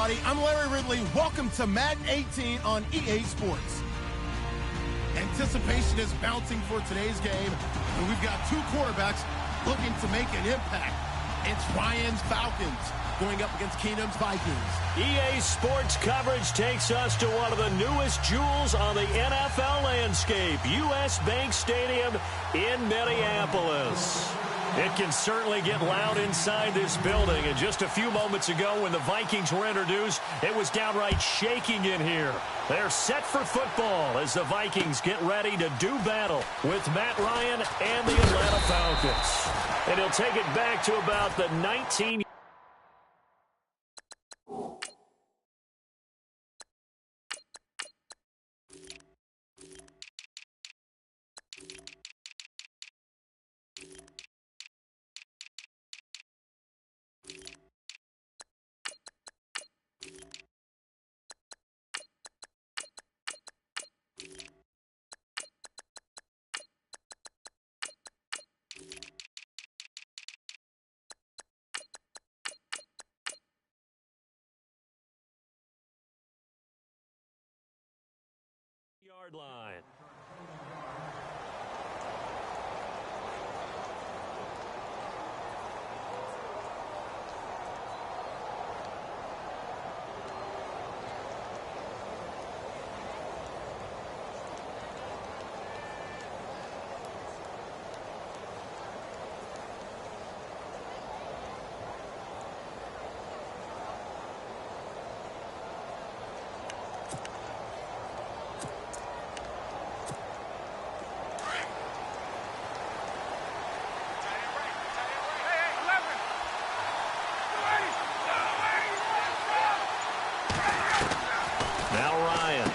everybody. I'm Larry Ridley. Welcome to Madden 18 on EA Sports. Anticipation is bouncing for today's game, and we've got two quarterbacks looking to make an impact. It's Ryan's Falcons going up against Keenum's Vikings. EA Sports coverage takes us to one of the newest jewels on the NFL landscape, US Bank Stadium in Minneapolis. It can certainly get loud inside this building, and just a few moments ago when the Vikings were introduced, it was downright shaking in here. They're set for football as the Vikings get ready to do battle with Matt Ryan and the Atlanta Falcons. And he'll take it back to about the 19- yard line.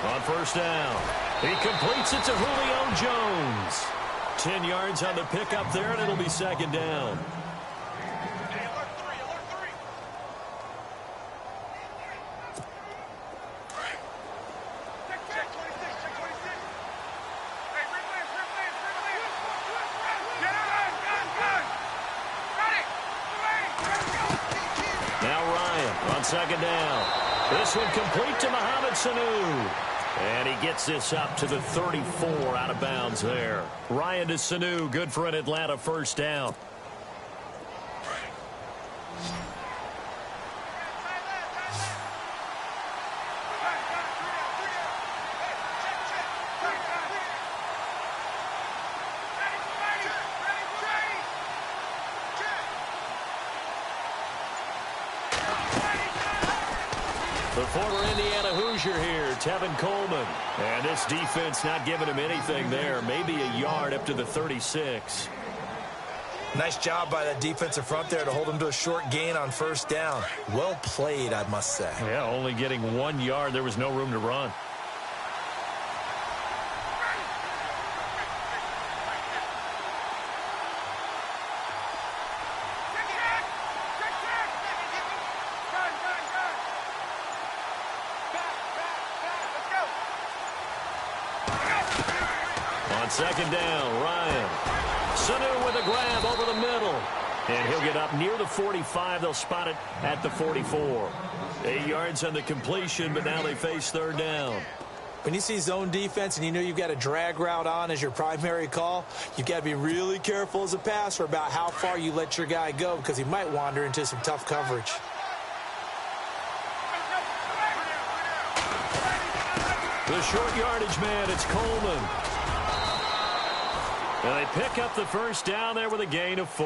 On first down, he completes it to Julio Jones. 10 yards on the pickup there, and it'll be second down. Now Ryan on second down. This one complete to Mohamed Sanu. And he gets this up to the 34 out of bounds there. Ryan to Sanu, good for an Atlanta first down. The former Indiana Hoosier here, Tevin Coleman. And this defense not giving him anything there. Maybe a yard up to the 36. Nice job by that defensive front there to hold him to a short gain on first down. Well played, I must say. Yeah, only getting 1 yard. There was no room to run. On second down, Ryan. Sanu with a grab over the middle. And he'll get up near the 45. They'll spot it at the 44. 8 yards on the completion, but now they face third down. When you see zone defense and you know you've got a drag route on as your primary call, you've got to be really careful as a passer about how far you let your guy go because he might wander into some tough coverage. The short yardage man, it's Coleman. And they pick up the first down there with a gain of 4.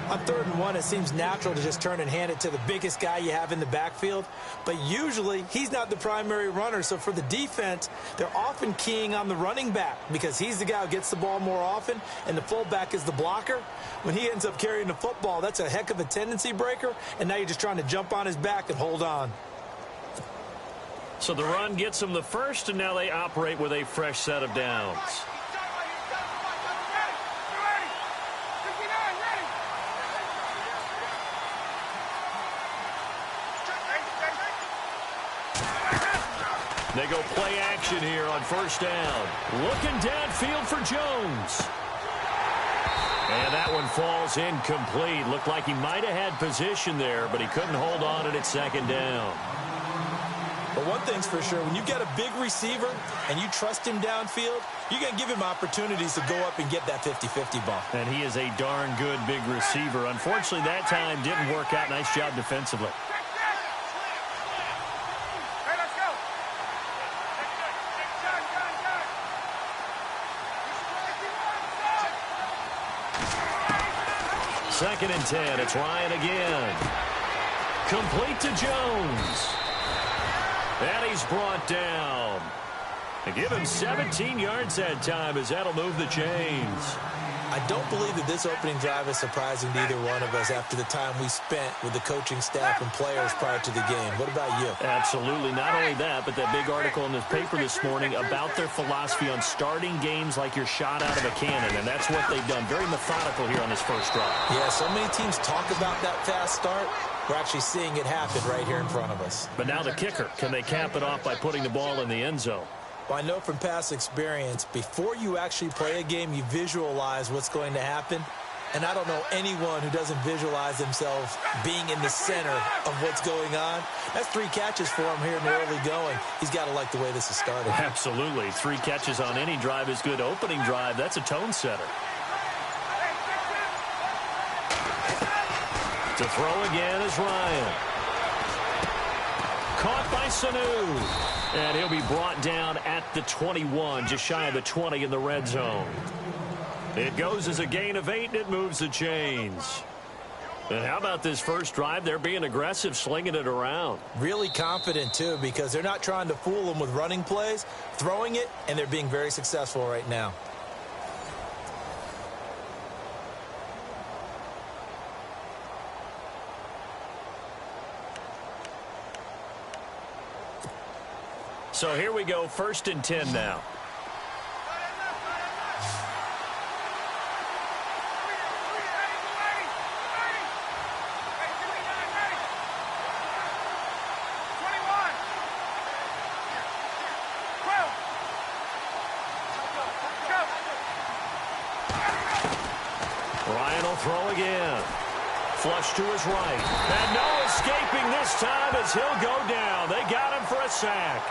On 3rd and 1, it seems natural to just turn and hand it to the biggest guy you have in the backfield. But usually, he's not the primary runner. So for the defense, they're often keying on the running back because he's the guy who gets the ball more often, and the fullback is the blocker. When he ends up carrying the football, that's a heck of a tendency breaker, and now you're just trying to jump on his back and hold on. So the run gets them the first, and now they operate with a fresh set of downs. They go play action here on first down. Looking downfield for Jones. And that one falls incomplete. Looked like he might have had position there, but he couldn't hold on at second down. But one thing's for sure, when you get a big receiver and you trust him downfield, you're going to give him opportunities to go up and get that 50-50 ball. And he is a darn good big receiver. Unfortunately, that time didn't work out. Nice job defensively. Second and 10. It's Ryan again. Complete to Jones. And he's brought down. They give him 17 yards that time as that'll move the chains. I don't believe that this opening drive is surprising to either one of us after the time we spent with the coaching staff and players prior to the game. What about you? Absolutely. Not only that, but that big article in the paper this morning about their philosophy on starting games like you're shot out of a cannon, and that's what they've done. Very methodical here on this first drive. Yeah, so many teams talk about that fast start. We're actually seeing it happen right here in front of us. But now the kicker. Can they cap it off by putting the ball in the end zone? Well, I know from past experience, before you actually play a game, you visualize what's going to happen. And I don't know anyone who doesn't visualize themselves being in the center of what's going on. That's 3 catches for him here in the early going. He's got to like the way this is started. Absolutely. 3 catches on any drive is good. Opening drive, that's a tone setter. To throw again is Ryan. Caught by Sanu. And he'll be brought down at the 21, just shy of the 20 in the red zone. It goes as a gain of 8, and it moves the chains. And how about this first drive? They're being aggressive, slinging it around. Really confident, too, because they're not trying to fool them with running plays, throwing it, and they're being very successful right now. So here we go, 1st and 10 now. Ryan will throw again. Flush to his right. And no escaping this time as he'll go down. They got him for a sack.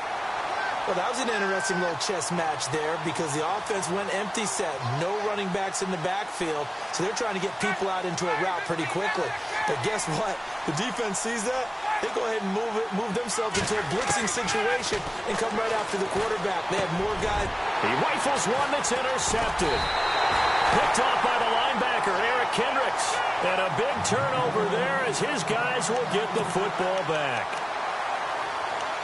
Well, that was an interesting little chess match there because the offense went empty set. No running backs in the backfield, so they're trying to get people out into a route pretty quickly. But guess what? The defense sees that. They go ahead and move themselves into a blitzing situation and come right after the quarterback. They have more guys. He rifles one that's intercepted. Picked off by the linebacker, Eric Kendricks. And a big turnover there as his guys will get the football back.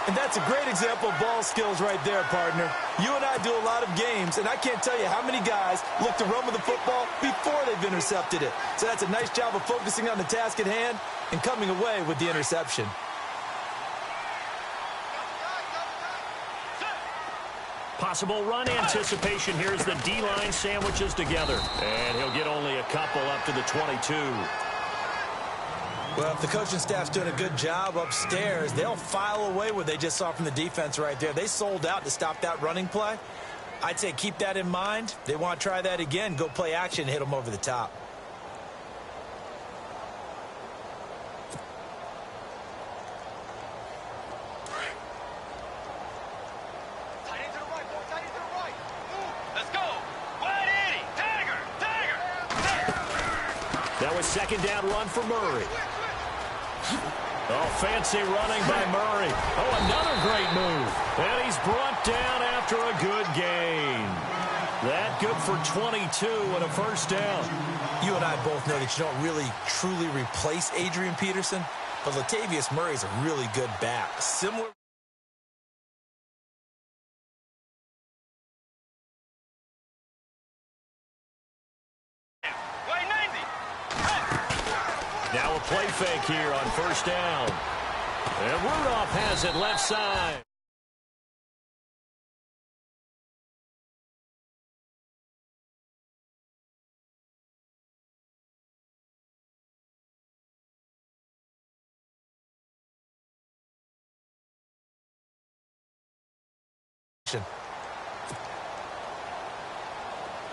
And that's a great example of ball skills right there, partner. You and I do a lot of games, and I can't tell you how many guys look to run with the football before they've intercepted it. So that's a nice job of focusing on the task at hand and coming away with the interception. Possible run anticipation here as the D-line sandwiches together. And he'll get only a couple up to the 22. Well, if the coaching staff's doing a good job upstairs, they'll file away what they just saw from the defense right there. They sold out to stop that running play. I'd say keep that in mind. They want to try that again. Go play action and hit them over the top. That was 2nd down run for Murray. Oh, fancy running by Murray. Oh, another great move. And he's brought down after a good gain. That good for 22 and a first down. You and I both know that you don't really truly replace Adrian Peterson, but Latavius Murray is a really good back. Similar. Now a play fake here on first down. And Rudolph has it left side.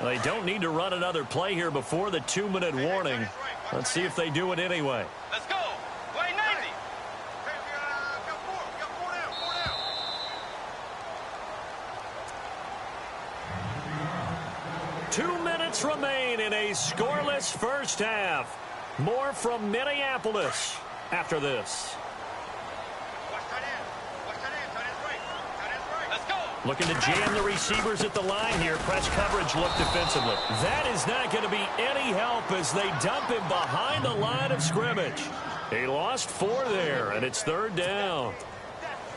They don't need to run another play here before the 2-minute warning. Let's see if they do it anyway. Let's go. Play 90. 2 minutes remain in a scoreless first half. More from Minneapolis after this. Looking to jam the receivers at the line here. Press coverage look defensively. That is not going to be any help as they dump him behind the line of scrimmage. He lost 4 there, and it's 3rd down.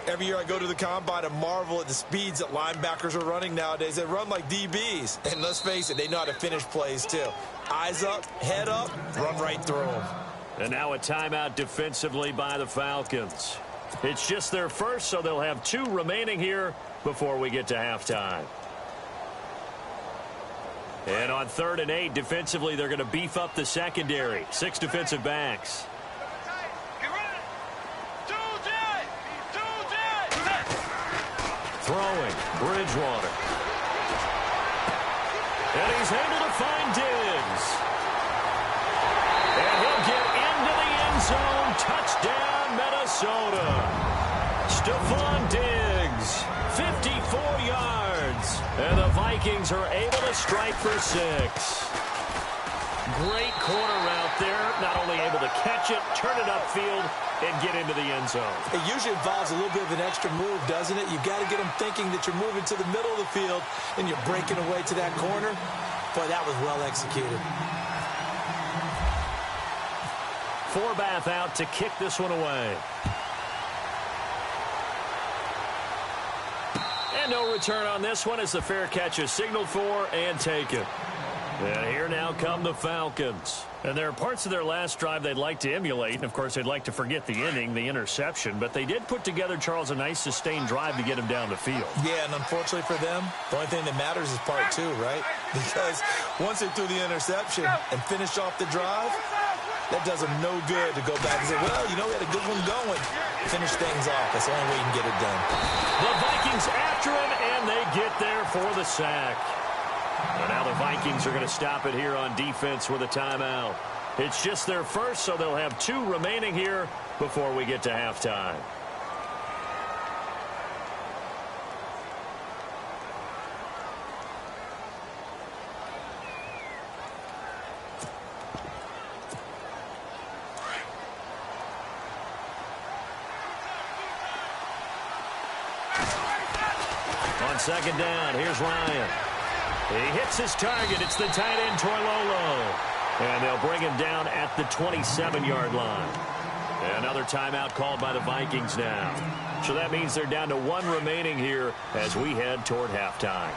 Every year I go to the combine and marvel at the speeds that linebackers are running nowadays. They run like DBs. And let's face it, they know how to finish plays too. Eyes up, head up, run right through them. And now a timeout defensively by the Falcons. It's just their first, so they'll have 2 remaining here before we get to halftime. And on 3rd and 8, defensively, they're going to beef up the secondary. 6 defensive backs. Throwing, Bridgewater. And he's able to find Diggs. And he'll get into the end zone. Touchdown, Minnesota. Stephon Diggs, 54 yards. And the Vikings are able to strike for 6. Great corner route there. Not only able to catch it, turn it upfield, and get into the end zone. It usually involves a little bit of an extra move, doesn't it? You've got to get them thinking that you're moving to the middle of the field and you're breaking away to that corner. Boy, that was well executed. Forbath out to kick this one away. And no return on this one as the fair catch is signaled for and taken. And here now come the Falcons. And there are parts of their last drive they'd like to emulate. And, of course, they'd like to forget the inning, the interception. But they did put together, Charles, a nice sustained drive to get him down the field. Yeah, and unfortunately for them, the only thing that matters is part 2, right? Because once they threw the interception and finished off the drive, that does them no good to go back and say, well, you know, we had a good one going. Finish things off. That's the only way you can get it done. The Vikings after him, and they get there for the sack. And now the Vikings are going to stop it here on defense with a timeout. It's just their first, so they'll have 2 remaining here before we get to halftime. On 2nd down, here's Ryan. He hits his target. It's the tight end, Torlolo. And they'll bring him down at the 27-yard line. And another timeout called by the Vikings now. So that means they're down to 1 remaining here as we head toward halftime.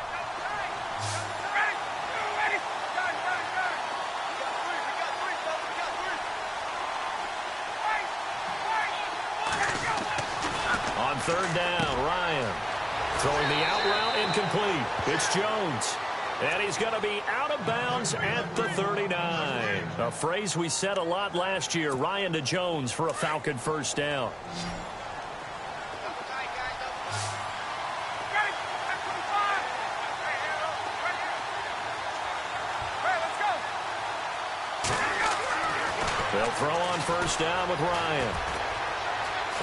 On 3rd down, Ryan. Throwing the out route incomplete. It's Jones. And he's going to be out of bounds at the 39. A phrase we said a lot last year. Ryan to Jones for a Falcon first down. They'll throw on first down with Ryan.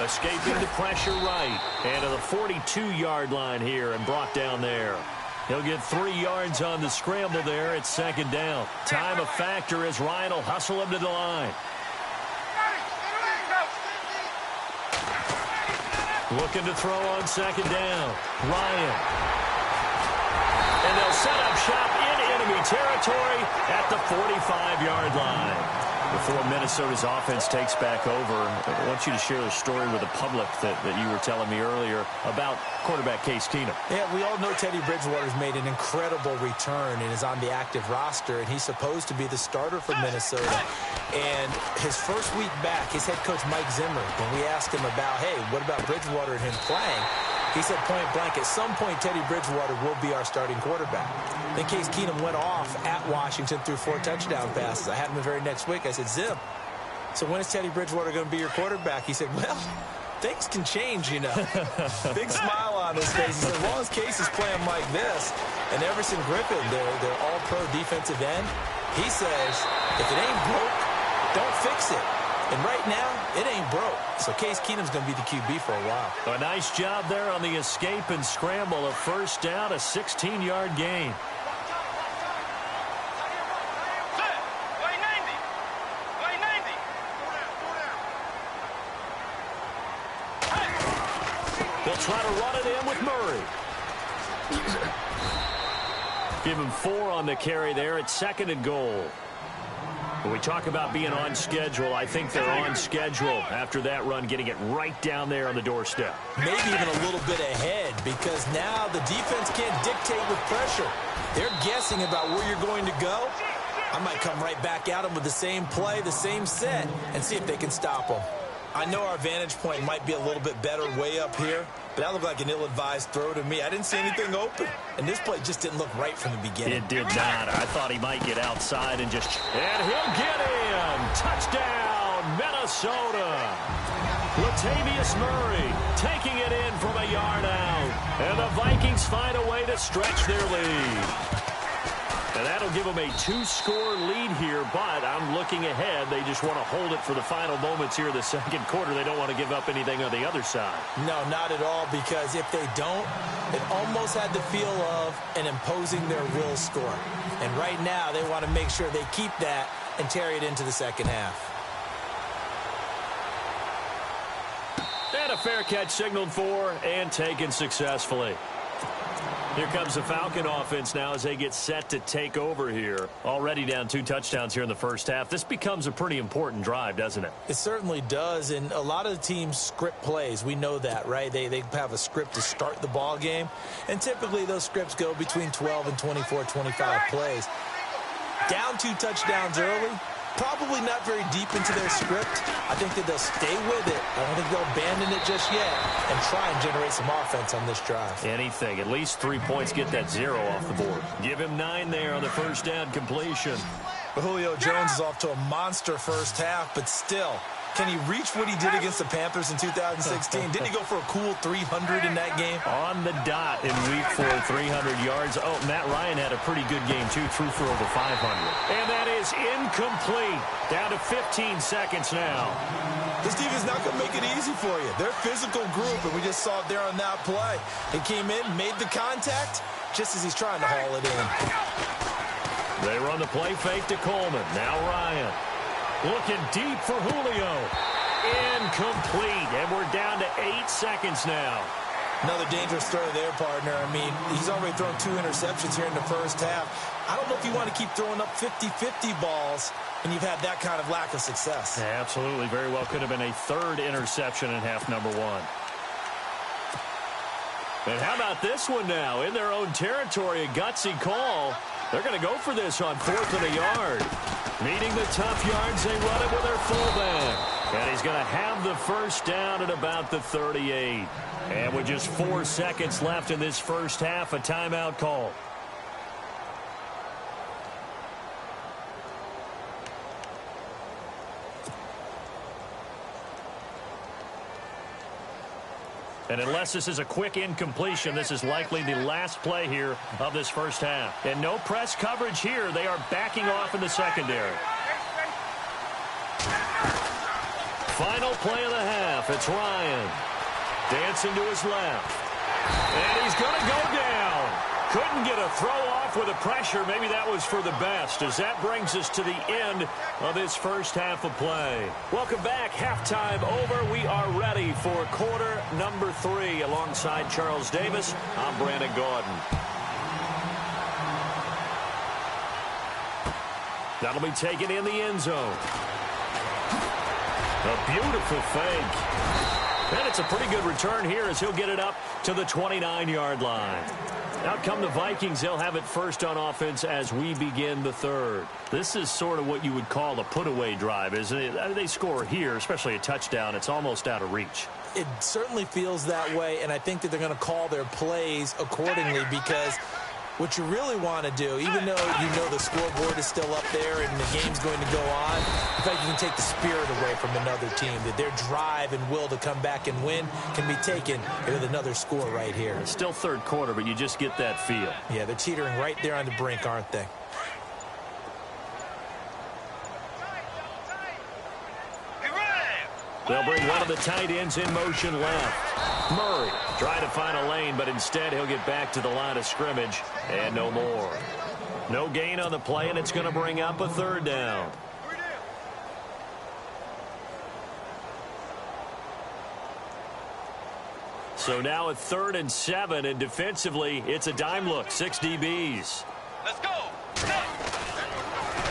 Escaping the pressure right. And to the 42-yard line here and brought down there. He'll get 3 yards on the scramble there. It's 2nd down. Time a factor as Ryan will hustle him to the line. Looking to throw on 2nd down. Ryan. And they'll set up shop in enemy territory at the 45-yard line. Before Minnesota's offense takes back over, I want you to share the story with the public that you were telling me earlier about quarterback Case Keenum. Yeah, we all know Teddy Bridgewater's made an incredible return and is on the active roster, and he's supposed to be the starter for Minnesota. And his first week back, his head coach Mike Zimmer, when we asked him about, hey, what about Bridgewater and him playing, he said point blank, at some point Teddy Bridgewater will be our starting quarterback. Then Case Keenum went off at Washington through 4 touchdown passes. I had him the very next week. I said, Zim, so when is Teddy Bridgewater going to be your quarterback? He said, well, things can change, you know. Big smile on his face. He said, as long as Case is playing like this, and Everson Griffin, their all-pro defensive end, he says, if it ain't broke, don't fix it. And right now, it ain't broke. So Case Keenum's going to be the QB for a while. A nice job there on the escape and scramble. A first down, a 16-yard gain. They'll try to run it in with Murray. Give him 4 on the carry there. It's 2nd and goal. When we talk about being on schedule, I think they're on schedule after that run, getting it right down there on the doorstep. Maybe even a little bit ahead, because now the defense can't dictate with pressure. They're guessing about where you're going to go. I might come right back at them with the same play, the same set, and see if they can stop them. I know our vantage point might be a little bit better way up here, but that looked like an ill-advised throw to me. I didn't see anything open, and this play just didn't look right from the beginning. It did not. I thought he might get outside and just... And he'll get in! Touchdown, Minnesota! Latavius Murray taking it in from a yard out, and the Vikings find a way to stretch their lead. And that'll give them a 2-score lead here, but I'm looking ahead. They just want to hold it for the final moments here in the second quarter. They don't want to give up anything on the other side. No, not at all, because if they don't, it almost had the feel of an imposing their will score. And right now, they want to make sure they keep that and carry it into the second half. And a fair catch signaled for and taken successfully. Here comes the Falcon offense now as they get set to take over here. Already down 2 touchdowns here in the first half. This becomes a pretty important drive, doesn't it? It certainly does, and a lot of the teams script plays. We know that, right? They have a script to start the ball game, and typically those scripts go between 12 and 24, 25 plays. Down 2 touchdowns early, probably not very deep into their script. I think that they'll stay with it. I don't think they'll abandon it just yet and try and generate some offense on this drive. Anything. At least 3 points, get that 0 off the board. Give him 9 there on the first down completion. Julio Jones is off to a monster first half, but still, can he reach what he did against the Panthers in 2016? Didn't he go for a cool 300 in that game? On the dot in week 4, 300 yards. Oh, Matt Ryan had a pretty good game, too. Threw for over 500. And that is incomplete. Down to 15 seconds now. This defense is not going to make it easy for you. They're a physical group, and we just saw it there on that play. He came in, made the contact, just as he's trying to haul it in. They run the play fake to Coleman. Now Ryan. Looking deep for Julio. Incomplete. And we're down to 8 seconds now. Another dangerous throw there, partner. I mean, he's already thrown 2 interceptions here in the first half. I don't know if you want to keep throwing up 50-50 balls and you've had that kind of lack of success. Absolutely. Very well could have been a 3rd interception in half number 1. And how about this one now? In their own territory, a gutsy call. They're going to go for this on 4th and a yard. Needing the tough yards, they run it with their fullback. And he's going to have the first down at about the 38. And with just 4 seconds left in this first half, a timeout call. And unless this is a quick incompletion, this is likely the last play here of this first half. And no press coverage here. They are backing off in the secondary. Final play of the half. It's Ryan. Dancing to his left. And he's going to go down. Couldn't get a throw off with the pressure. Maybe that was for the best, as that brings us to the end of this first half of play. Welcome back. Halftime over. We are ready for quarter number 3. Alongside Charles Davis, I'm Brandon Gordon. That'll be taken in the end zone. A beautiful fake. And it's a pretty good return here as he'll get it up to the 29-yard line. Out come the Vikings. They'll have it first on offense as we begin the 3rd. This is sort of what you would call a put-away drive, isn't it? They score here, especially a touchdown. It's almost out of reach. It certainly feels that way, and I think that they're going to call their plays accordingly because What you really want to do, even though you know the scoreboard is still up there and the game's going to go on, in fact, you can take the spirit away from another team, that their drive and will to come back and win can be taken with another score right here. It's still third quarter, but you just get that feel. Yeah, they're teetering right there on the brink, aren't they? They'll bring one of the tight ends in motion left. Murray trying to find a lane, but instead he'll get back to the line of scrimmage and no more. No gain on the play, and it's going to bring up a third down. So now a 3rd and 7, and defensively it's a dime look. 6 DBs. Let's go.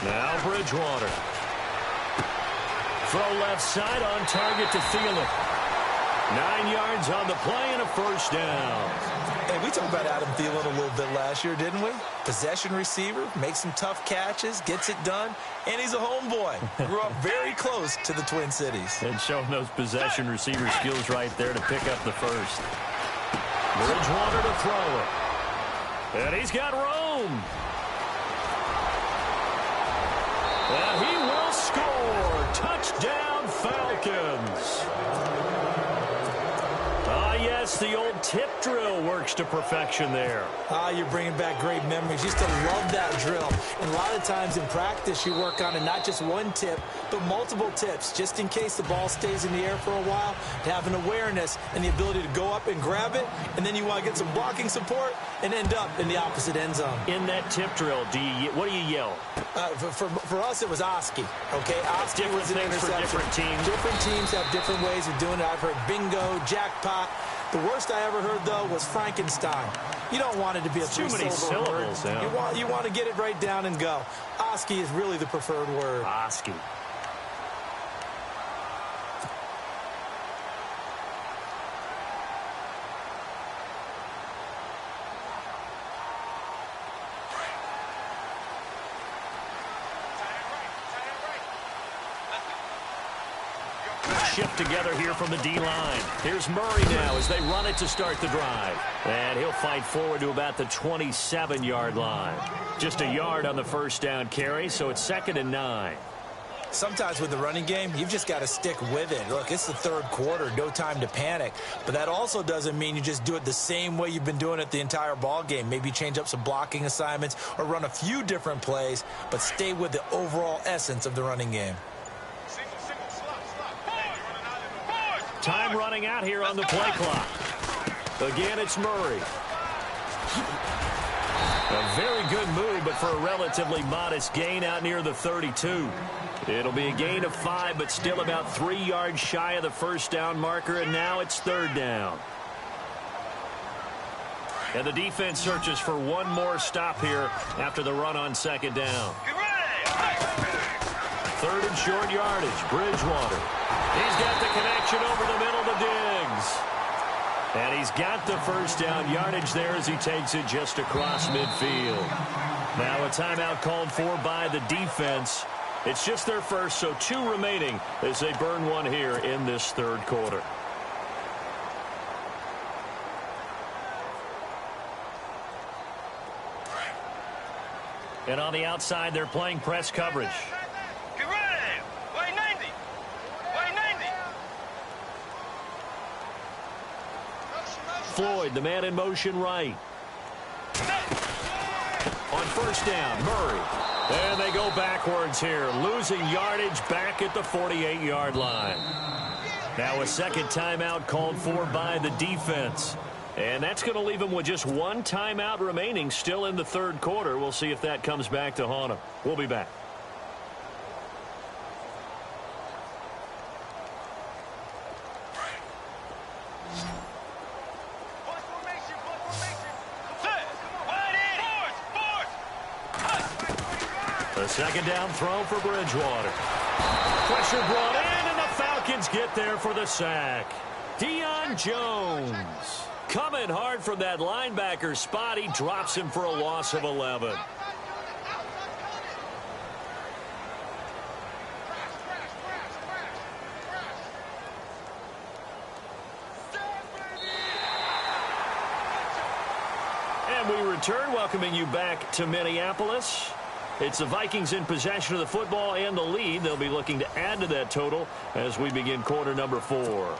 Now Bridgewater. Throw left side on target to Thielen. 9 yards on the play and a first down. Hey, we talked about Adam Thielen a little bit last year, didn't we? Possession receiver, makes some tough catches, gets it done, and he's a homeboy. Grew up very close to the Twin Cities. And showing those possession receiver skills right there to pick up the first. Bridgewater to throw it. And he's got room. And he will score. Touchdown, Falcons. Yes, the old tip drill works to perfection there. You're bringing back great memories. Used to love that drill. And a lot of times in practice, you work on it, not just one tip, but multiple tips, just in case the ball stays in the air for a while, to have an awareness and the ability to go up and grab it, and then you want to get some blocking support and end up in the opposite end zone. In that tip drill, what do you yell? For us, it was Oski. Okay, Oski was an interception. For different teams. Different teams have different ways of doing it. I've heard bingo, jackpot. The worst I ever heard, though, was Frankenstein. You don't want it to be a too many syllables. Yeah. You want to get it right down and go. Oski is really the preferred word. Oski. Shift together here from the D-line. Here's Murray now as they run it to start the drive. And he'll fight forward to about the 27-yard line. Just a yard on the first down carry, so it's 2nd and 9. Sometimes with the running game, you've just got to stick with it. Look, it's the third quarter, no time to panic. But that also doesn't mean you just do it the same way you've been doing it the entire ball game. Maybe change up some blocking assignments or run a few different plays, but stay with the overall essence of the running game. Time running out here on the play clock. Again, it's Murray. A very good move, but for a relatively modest gain out near the 32. It'll be a gain of 5, but still about 3 yards shy of the first down marker, and now it's 3rd down. And the defense searches for one more stop here after the run on 2nd down. 3rd and short yardage. Bridgewater. He's got the connection over the middle to Diggs. And he's got the first down yardage there as he takes it just across midfield. Now a timeout called for by the defense. It's just their first, so 2 remaining as they burn one here in this 3rd quarter. And on the outside, they're playing press coverage. Floyd, the man in motion right. On first down, Murray. And they go backwards here, losing yardage back at the 48-yard line. Now a second timeout called for by the defense. And that's going to leave them with just 1 timeout remaining still in the 3rd quarter. We'll see if that comes back to haunt them. We'll be back. A second down throw for Bridgewater. Pressure brought in, and the Falcons get there for the sack. Deion Jones coming hard from that linebacker spot. He drops him for a loss of 11. And we return, welcoming you back to Minneapolis. It's the Vikings in possession of the football and the lead. They'll be looking to add to that total as we begin quarter number 4.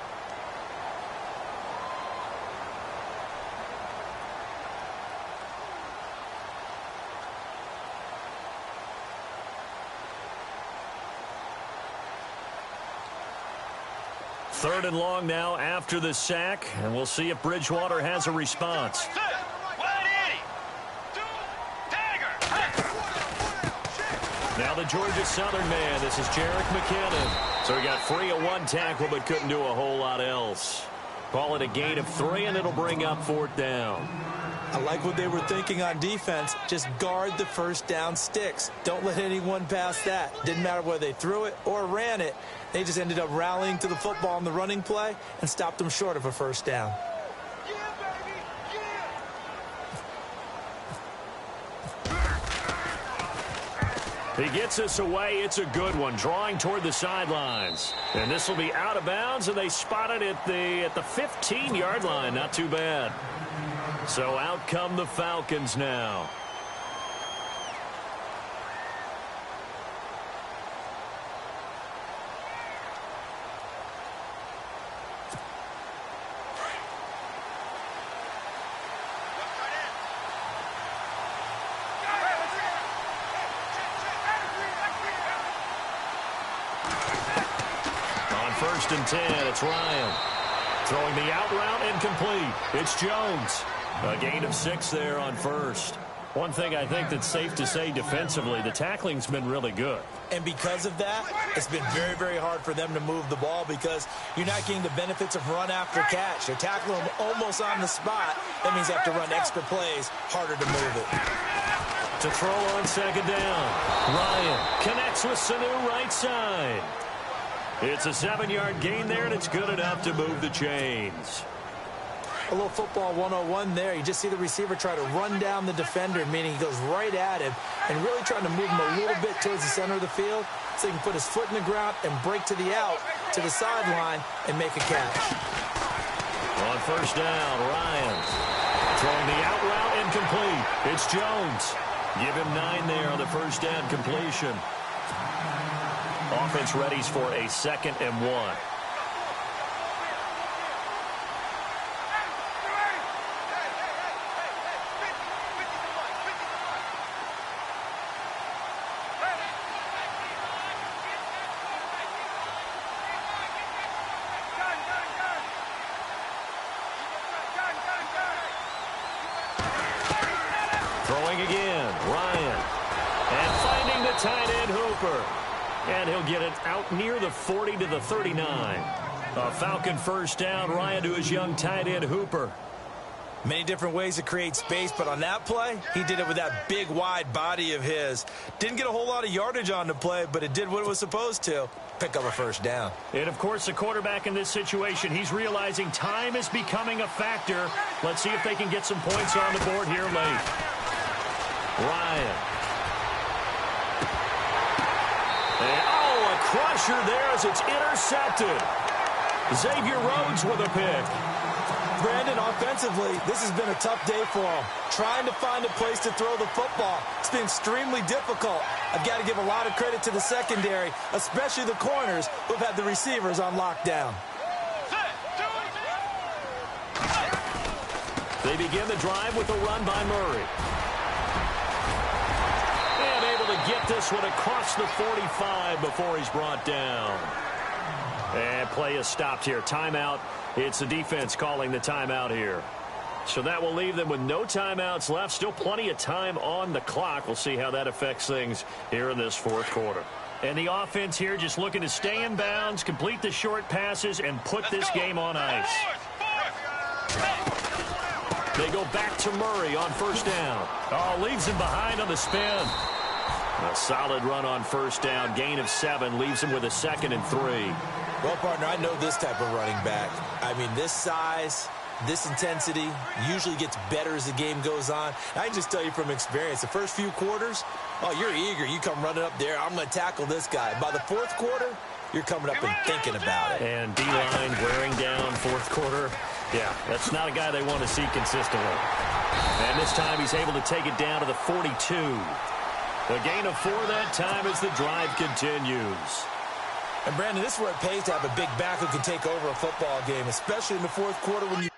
Third and long now after the sack, and we'll see if Bridgewater has a response. Now the Georgia Southern man. This is Jerick McKinnon. So he got free of one tackle but couldn't do a whole lot else. Call it a gain of 3, and it'll bring up 4th down. I like what they were thinking on defense. Just guard the first down sticks. Don't let anyone pass that. Didn't matter whether they threw it or ran it. They just ended up rallying to the football on the running play and stopped them short of a first down. He gets us away. It's a good one, drawing toward the sidelines. And this will be out of bounds, and they spot it at the 15-yard line. Not too bad. So out come the Falcons now. On 1st and 10, it's Ryan. Throwing the out route incomplete. It's Jones. A gain of 6 there on 1st. One thing I think that's safe to say defensively, the tackling's been really good. And because of that, it's been very, very hard for them to move the ball because you're not getting the benefits of run after catch. They're tackling them almost on the spot. That means they have to run extra plays, harder to move it. To throw on 2nd down. Ryan connects with Sanu right side. It's a 7-yard gain there, and it's good enough to move the chains. A little football 101 there. You just see the receiver try to run down the defender, meaning he goes right at him and really trying to move him a little bit towards the center of the field so he can put his foot in the ground and break to the out, to the sideline, and make a catch. On 1st down, Ryan throwing the out route incomplete. It's Jones. Give him 9 there on the 1st down completion. Offense readies for a 2nd and 1. Throwing again, Ryan. And finding the tight end, Hooper. And he'll get it out near the 40 to the 39. A Falcon 1st down, Ryan to his young tight end, Hooper. Many different ways to create space, but on that play, he did it with that big, wide body of his. Didn't get a whole lot of yardage on the play, but it did what it was supposed to. Pick up a 1st down. And, of course, the quarterback in this situation, he's realizing time is becoming a factor. Let's see if they can get some points on the board here late. Ryan. And, a crusher there as it's intercepted. Xavier Rhodes with a pick. Brandon, offensively, this has been a tough day for him. Trying to find a place to throw the football. It's been extremely difficult. I've got to give a lot of credit to the secondary, especially the corners who've had the receivers on lockdown. They begin the drive with a run by Murray. And able to get this one across the 45 before he's brought down. And play is stopped here. Timeout. It's the defense calling the timeout here. So that will leave them with no timeouts left. Still plenty of time on the clock. We'll see how that affects things here in this 4th quarter. And the offense here just looking to stay in bounds, complete the short passes, and put this game on ice. They go back to Murray on 1st down. Oh, leaves him behind on the spin. A solid run on 1st down. Gain of 7. Leaves him with a 2nd and 3. Well, partner, I know this type of running back. I mean, this size, this intensity usually gets better as the game goes on. I can just tell you from experience, the first few quarters, oh, you're eager. You come running up there. I'm going to tackle this guy. By the 4th quarter, you're coming up and thinking about it. And D-line wearing down 4th quarter. Yeah, that's not a guy they want to see consistently. And this time he's able to take it down to the 42. A gain of 4 that time as the drive continues. And, Brandon, this is where it pays to have a big back who can take over a football game, especially in the fourth quarter when you